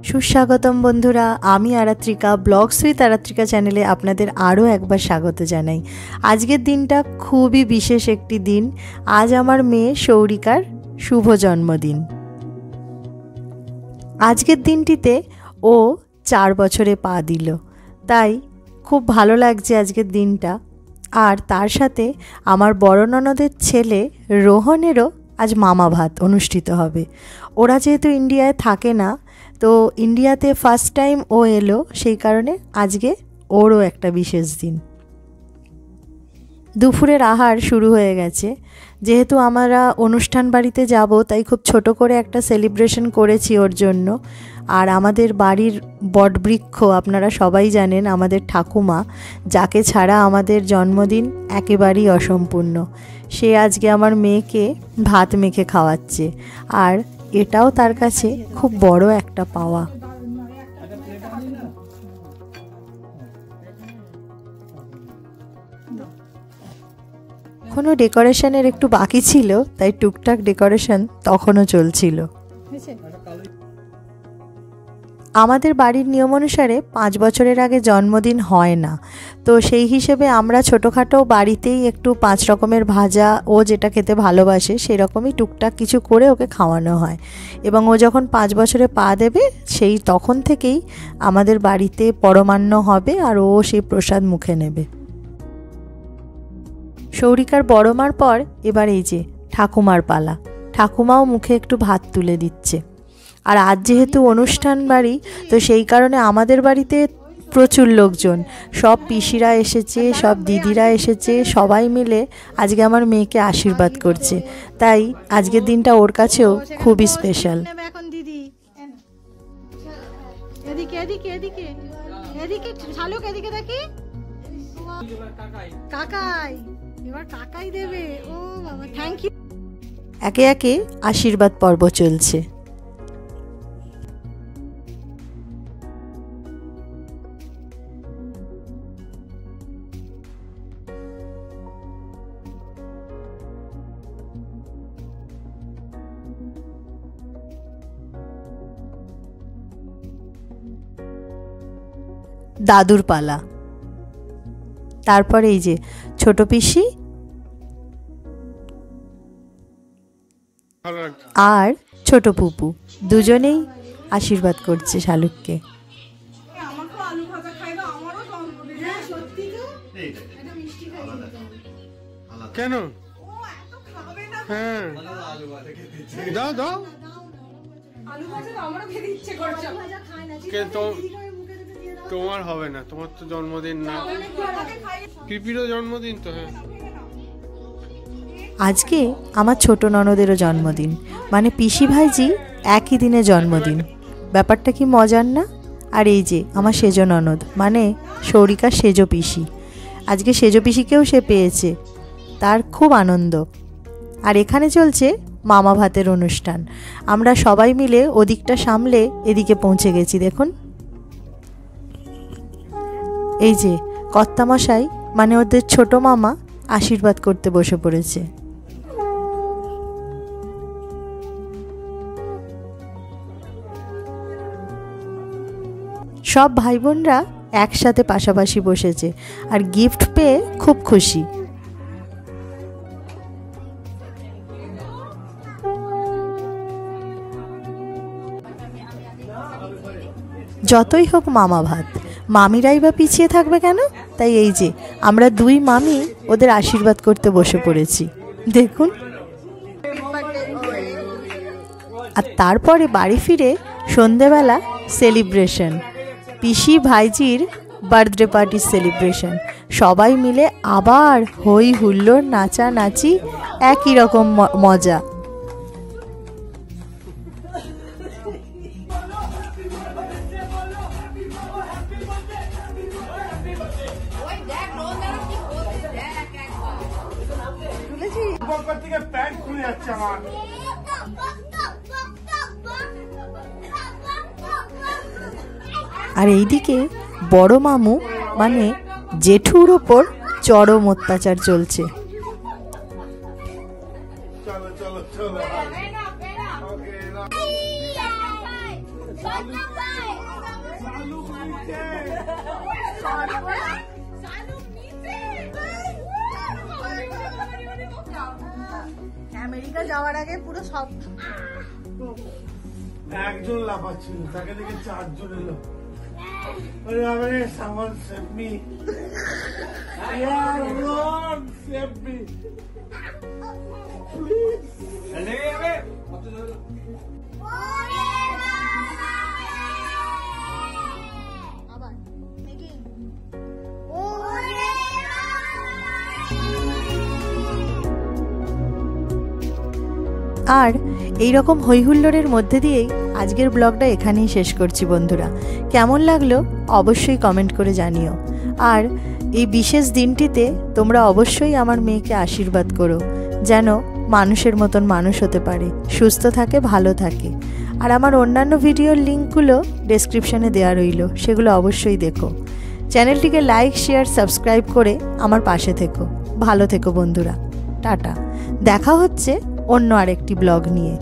সুস্বাগতম বন্ধুরা, আমি আরাত্রিকা ব্লগস উইথ আরাত্রিকা চ্যানেলে আপনাদের আরও একবার স্বাগত জানাই। আজকের দিনটা খুবই বিশেষ একটি দিন। আজ আমার মেয়ে সৌরিকার শুভ জন্মদিন। আজকের দিনটিতে ও 4 বছরে পা দিল, তাই খুব ভালো লাগছে আজকের দিনটা। আর তার সাথে আমার বড় ননদের ছেলে রোহনেরও আজ মামা ভাত অনুষ্ঠিত হবে। ওরা যেহেতু ইন্ডিয়ায় থাকে না, তো ইন্ডিয়াতে ফার্স্ট টাইম ও এলো, সেই কারণে আজকে ওরও একটা বিশেষ দিন। দুপুরের আহার শুরু হয়ে গেছে। যেহেতু আমরা অনুষ্ঠান বাড়িতে যাব, তাই খুব ছোট করে একটা সেলিব্রেশন করেছি ওর জন্য। আর আমাদের বাড়ির বটবৃক্ষ আপনারা সবাই জানেন, আমাদের ঠাকুমা, যাকে ছাড়া আমাদের জন্মদিন একেবারেই অসম্পূর্ণ। সে আজকে আমার মেয়েকে ভাত মেখে খাওয়াচ্ছে, আর এটাও তার কাছে খুব বড় একটা পাওয়া। কোনো ডেকোরেশনের একটু বাকি ছিল, তাই টুকটাক ডেকোরেশন তখনও চলছিল। আমাদের বাড়ির নিয়ম অনুসারে 5 বছরের আগে জন্মদিন হয় না, তো সেই হিসেবে আমরা ছোটোখাটো বাড়িতেই একটু 5 রকমের ভাজা, ও যেটা খেতে ভালোবাসে সেরকমই টুকটাক কিছু করে ওকে খাওয়ানো হয়। এবং ও যখন 5 বছরে পা দেবে, সেই তখন থেকেই আমাদের বাড়িতে পরমান্ন হবে, আর ও সেই প্রসাদ মুখে নেবে। সৌরিকার বড় মার পর এবার এই যে ঠাকুমার পালা। ঠাকুমাও মুখে একটু ভাত তুলে দিচ্ছে। আর আজ যেহেতু অনুষ্ঠান বাড়ি, তো সেই কারণে আমাদের বাড়িতে প্রচুর লোকজন, সব পিসিরা এসেছে, সব দিদিরা এসেছে, সবাই মিলে আজকে আমার মেয়েকে আশীর্বাদ করছে। তাই আজকের দিনটা ওর কাছেও খুবই স্পেশাল। এখন দিদি এদিকে এদিকে এদিকে এদিকে শালুক, এদিকে দেখি কাকাই, এবার কাকাই দেবে। ও বাবা, থ্যাংক ইউ। একে একে আশীর্বাদ পর্ব চলছে। দাদুর পালা। তারপরে এই যে ছোট পিসি আর ছোট পুপু দুজনেই আশীর্বাদ করছে শালুককে। কেন? হ্যাঁ, দাও দাও। তোমার হবে না, তোমার তো জন্মদিন না, পিপিরও জন্মদিন তো। হ্যাঁ, আজকে আমার ছোট ননদেরও জন্মদিন, মানে পিসি ভাইজি একই দিনে জন্মদিন। ব্যাপারটা কি মজার না? আর এই যে আমার সেজ ননদ, মানে সৌরিকার সেজ পিসি, আজকে সেজ পিসিকেও সে পেয়েছে, তার খুব আনন্দ। আর এখানে চলছে মামা ভাতের অনুষ্ঠান। আমরা সবাই মিলে ওদিকটা সামলে এদিকে পৌঁছে গেছি। দেখুন, এই যে কর্তামশাই, মানে ওদের ছোট মামা, আশীর্বাদ করতে বসে পড়েছে। সব ভাই বোনরা একসাথে পাশাপাশি বসেছে, আর গিফট পেয়ে খুব খুশি। যতই হোক মামা ভাত, মামিরাই বা পিছিয়ে থাকবে কেন? তাই এই যে আমরা 2 মামি ওদের আশীর্বাদ করতে বসে পড়েছি, দেখুন। আর তারপরে বাড়ি ফিরে সন্ধেবেলা সেলিব্রেশন, পিসি ভাইজির বার্থডে পার্টির সেলিব্রেশন। সবাই মিলে আবার হই হুল্লোড়, নাচানাচি, একই রকম মজা। পর থেকে প্যান্ট খুলে যাচ্ছে আমার। আর এইদিকে বড় মামু মানে জেঠুর ওপর চরম অত্যাচার চলছে। চলো চলো চলো। আমেরিকা যাওয়ার আগে পুরো সব একজন লাফাচ্ছিল, তাকে দেখে 4 জন এলো। Someone save me. Yeah, Lord, save me. Please. আবার মেকিং আর এই রকম হইহুল্লোড়ের মধ্যে দিয়েই আজকের ব্লগটা এখানেই শেষ করছি বন্ধুরা। কেমন লাগলো অবশ্যই কমেন্ট করে জানিও। আর এই বিশেষ দিনটিতে তোমরা অবশ্যই আমার মেয়েকে আশীর্বাদ করো যেন মানুষের মতন মানুষ হতে পারে, সুস্থ থাকে, ভালো থাকে। আর আমার অন্যান্য ভিডিওর লিঙ্কগুলো ডেসক্রিপশানে দেওয়া রইল, সেগুলো অবশ্যই দেখো। চ্যানেলটিকে লাইক, শেয়ার, সাবস্ক্রাইব করে আমার পাশে থেকো। ভালো থেকো বন্ধুরা, টাটা। দেখা হচ্ছে অন্য আরেকটি ব্লগ নিয়ে।